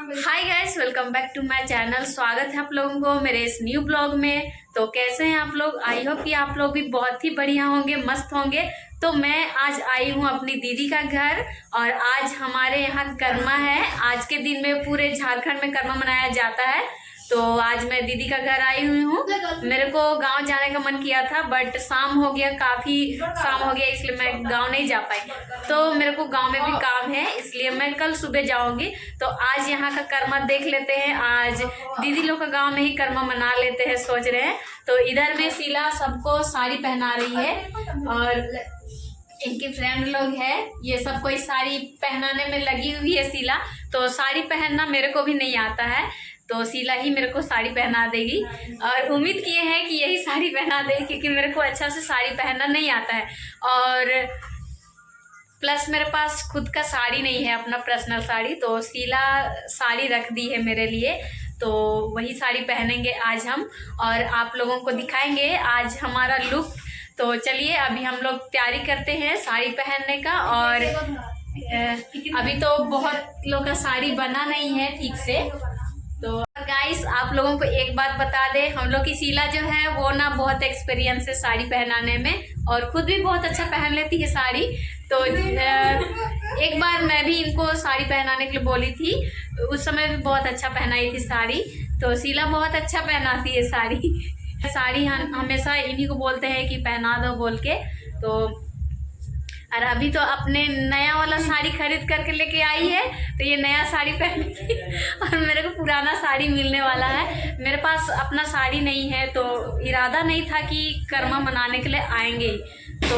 Hi guys, welcome back to my channel. स्वागत है आप लोगों को मेरे इस न्यू ब्लॉग में। तो कैसे हैं आप लोग? आई होप कि आप लोग भी बहुत ही बढ़िया होंगे, मस्त होंगे। तो मैं आज आई हूँ अपनी दीदी का घर और आज हमारे यहाँ कर्मा है। आज के दिन में पूरे झारखंड में कर्मा मनाया जाता है। तो आज मैं दीदी का घर आई हुई हूँ। मेरे को गांव जाने का मन किया था बट शाम हो गया, काफी शाम हो गया, इसलिए मैं गांव नहीं जा पाई। तो मेरे को गांव में भी काम है, इसलिए मैं कल सुबह जाऊंगी। तो आज यहाँ का कर्मा देख लेते हैं। आज दीदी लोग का गांव में ही कर्मा मना लेते हैं, सोच रहे हैं। तो इधर में शीला सबको साड़ी पहना रही है और इनकी फ्रेंड लोग है, ये सब कोई साड़ी पहनाने में लगी हुई है शीला। तो साड़ी पहनना मेरे को भी नहीं आता है, तो शीला ही मेरे को साड़ी पहना देगी और उम्मीद किए हैं कि यही साड़ी पहना देगी, क्योंकि मेरे को अच्छा से साड़ी पहनना नहीं आता है। और प्लस मेरे पास खुद का साड़ी नहीं है, अपना पर्सनल साड़ी। तो शीला साड़ी रख दी है मेरे लिए, तो वही साड़ी पहनेंगे आज हम और आप लोगों को दिखाएंगे आज हमारा लुक। तो चलिए अभी हम लोग तैयारी करते हैं साड़ी पहनने का। और अभी तो बहुत लोग का साड़ी बना नहीं है ठीक से। तो गाइस, आप लोगों को एक बात बता दें, हम लोग की शीला जो है वो ना बहुत एक्सपीरियंस है साड़ी पहनाने में और खुद भी बहुत अच्छा पहन लेती है साड़ी। तो एक बार मैं भी इनको साड़ी पहनाने के लिए बोली थी, उस समय भी बहुत अच्छा पहनाई थी साड़ी। तो शीला बहुत अच्छा पहनाती है साड़ी। साड़ी हमेशा इन्हीं को बोलते हैं कि पहना दो बोल के। तो और अभी तो अपने नया वाला साड़ी खरीद करके लेके आई है, तो ये नया साड़ी पहनेगी और मेरे को पुराना साड़ी मिलने वाला है। मेरे पास अपना साड़ी नहीं है, तो इरादा नहीं था कि कर्मा मनाने के लिए आएंगे, तो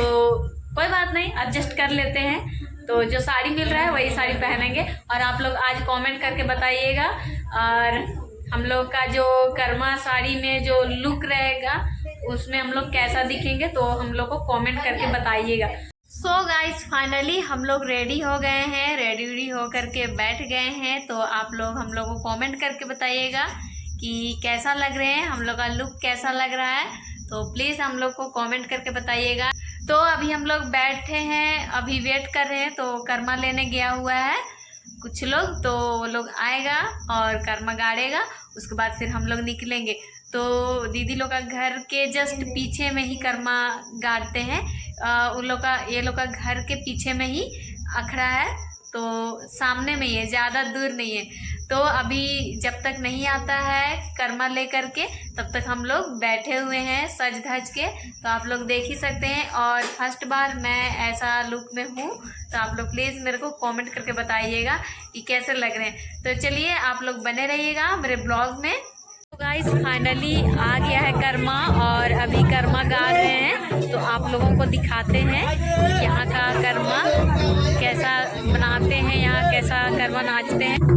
कोई बात नहीं, एडजस्ट कर लेते हैं। तो जो साड़ी मिल रहा है वही साड़ी पहनेंगे और आप लोग आज कमेंट करके बताइएगा। और हम लोग का जो कर्मा साड़ी में जो लुक रहेगा उसमें हम लोग कैसा दिखेंगे, तो हम लोग को कमेंट करके बताइएगा। सो गाइस, फाइनली हम लोग रेडी हो गए हैं, रेडी हो करके बैठ गए हैं। तो आप लोग हम लोग को कमेंट करके बताइएगा कि कैसा लग रहे हैं, हम लोग का लुक कैसा लग रहा है। तो प्लीज़ हम लोग को कमेंट करके बताइएगा। तो अभी हम लोग बैठे हैं, अभी वेट कर रहे हैं। तो कर्मा लेने गया हुआ है कुछ लोग, तो वो लोग आएगा और कर्मा गाड़ेगा, उसके बाद फिर हम लोग निकलेंगे। तो दीदी लोग का घर के जस्ट पीछे में ही कर्मा गाड़ते हैं। उन लोग का, ये लोग का घर के पीछे में ही अखड़ा है, तो सामने में ही है, ज़्यादा दूर नहीं है। तो अभी जब तक नहीं आता है कर्मा लेकर के, तब तक हम लोग बैठे हुए हैं सज धज के। तो आप लोग देख ही सकते हैं और फर्स्ट बार मैं ऐसा लुक में हूँ। तो आप लोग प्लीज़ मेरे को कमेंट करके बताइएगा कि कैसे लग रहे हैं। तो चलिए आप लोग बने रहिएगा मेरे ब्लॉग में। तो गाइस, फाइनली आ गया है कर्मा और अभी कर्मा गा रहे हैं। तो आप लोगों को दिखाते हैं यहाँ का कर्मा कैसा बनाते हैं, यहाँ कैसा कर्मा नाचते हैं।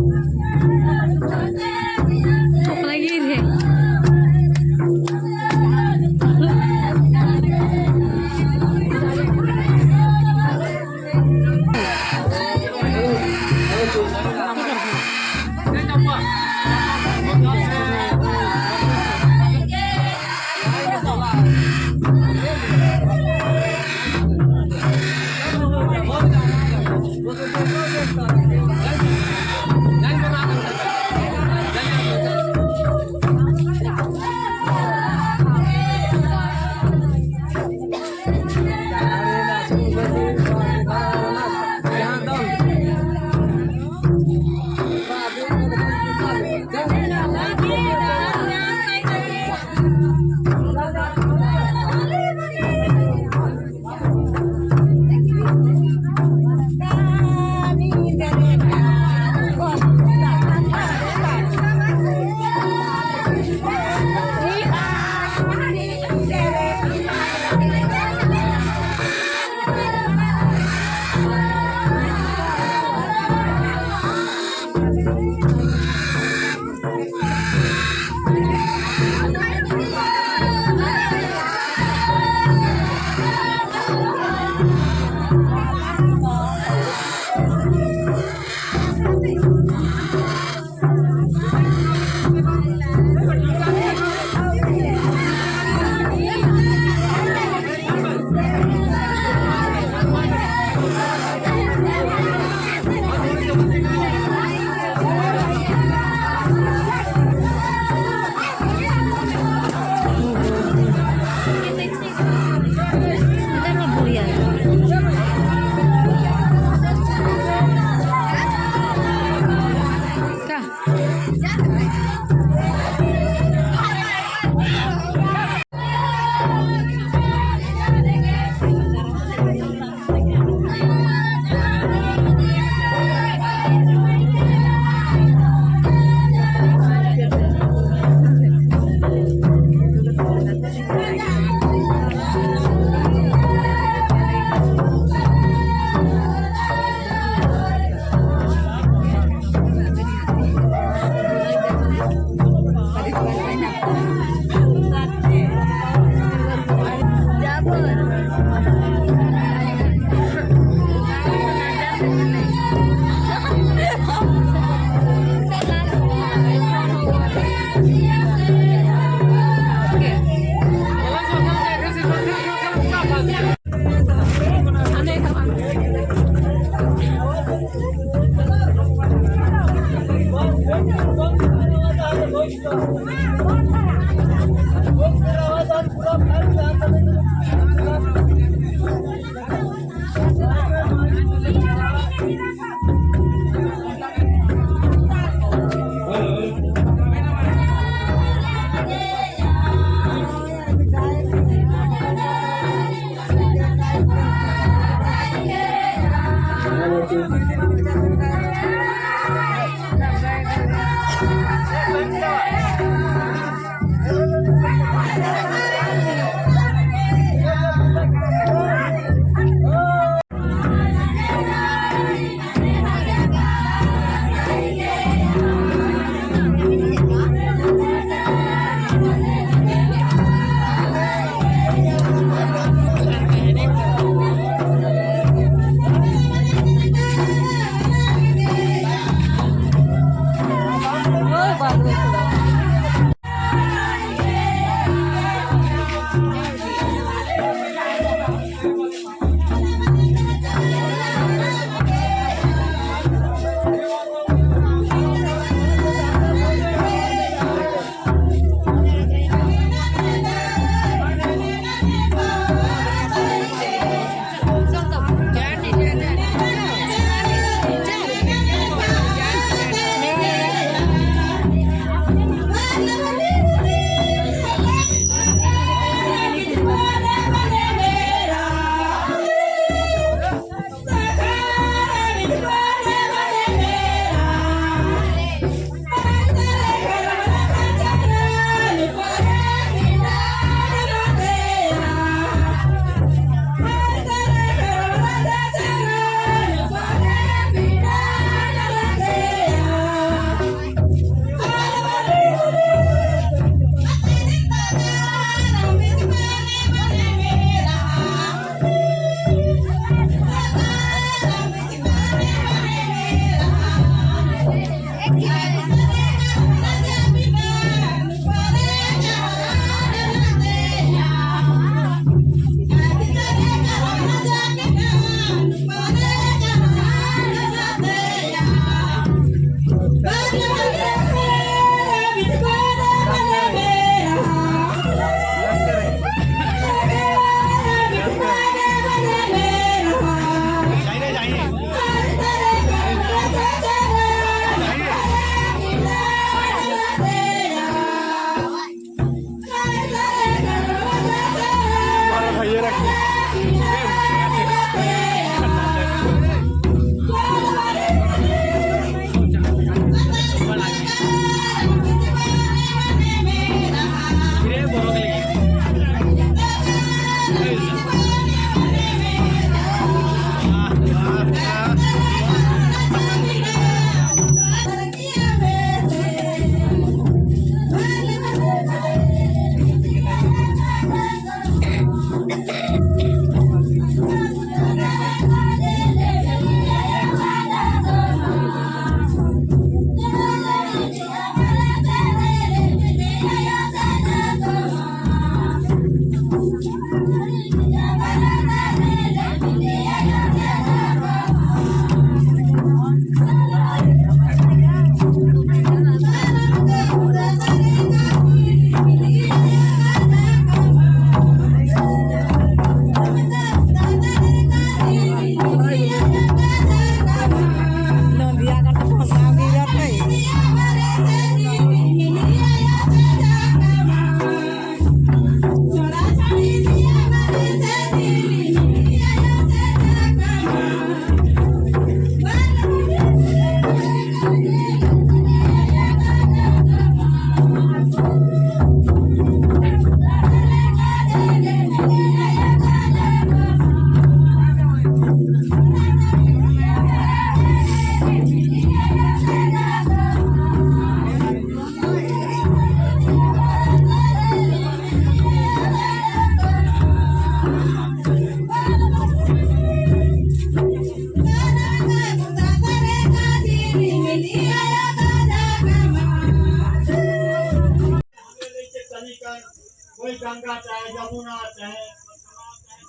कोई गंगा चाहे यमुना चाहे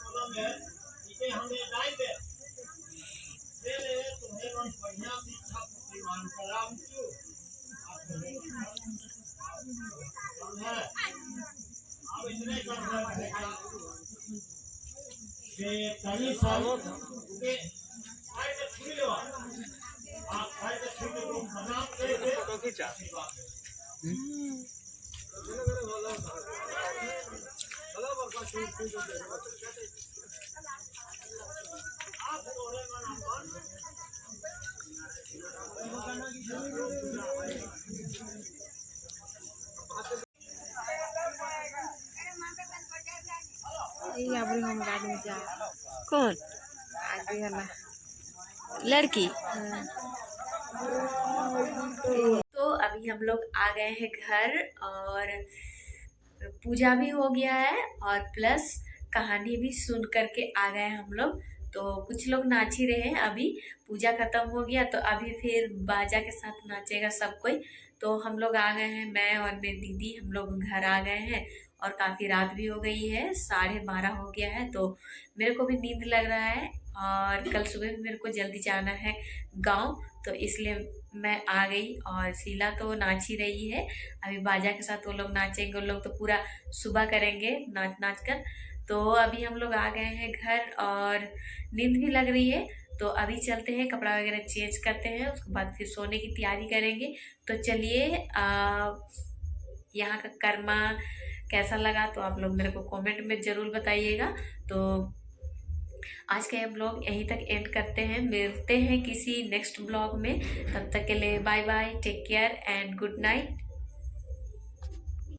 कलम है इसे हमें लाएंगे तुम्हें बढ़िया शिक्षा प्रदान कराऊंगी समझे? अब इतने कर रहे हैं कि कई साल के आए तो छुई लो आप आए तो छुई लो बनाम दे तो खींचा आप तोड़े मना मन अबरी हम गाड़ी में जा कौन आगे वाला लड़की? तो अभी हम लोग आ गए हैं घर और पूजा भी हो गया है और प्लस कहानी भी सुन करके आ गए हैं हम लोग। तो कुछ लोग नाच ही रहे हैं, अभी पूजा खत्म हो गया तो अभी फिर बाजा के साथ नाचेगा सब कोई। तो हम लोग आ गए हैं, मैं और मेरी दीदी हम लोग घर आ गए हैं और काफ़ी रात भी हो गई है, 12:30 हो गया है। तो मेरे को भी नींद लग रहा है और कल सुबह भी मेरे को जल्दी जाना है गांव, तो इसलिए मैं आ गई। और शीला तो नाच ही रही है, अभी बाजा के साथ वो लोग नाचेंगे, वो लोग तो पूरा सुबह करेंगे नाच नाच कर। तो अभी हम लोग आ गए हैं घर और नींद भी लग रही है, तो अभी चलते हैं कपड़ा वगैरह चेंज करते हैं, उसके बाद फिर सोने की तैयारी करेंगे। तो चलिए यहाँ का कर्मा कैसा लगा तो आप लोग मेरे को कमेंट में ज़रूर बताइएगा। तो आज का ये ब्लॉग यहीं तक एंड करते हैं, मिलते हैं किसी नेक्स्ट ब्लॉग में। तब तक के लिए bye bye, take care and good night.